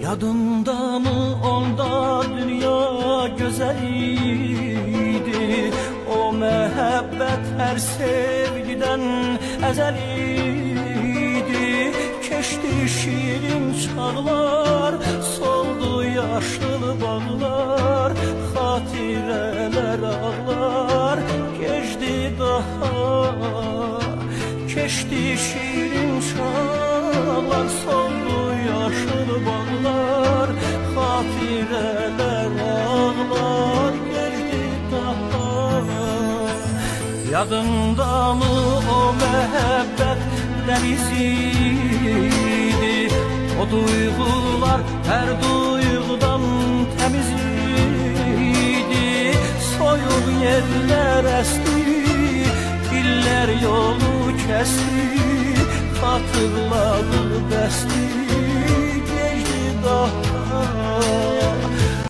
Yadında mı onda dünya güzeliydi? O mehabbet her sevgiden ezeliydi. Keçti şirin çağlar, soldu yaşlı bağlar, hatireler ağlar, geçti daha. Keçti şirin çağlar, soldu yaşlı bağlar, hatireler ağlar, geçti daha. Yadında mı o mehabbet deniziydi? O duygular her duygudan temiziydi. Soyuq yerler esti, illər yolu kesti, hatırladı bəsti.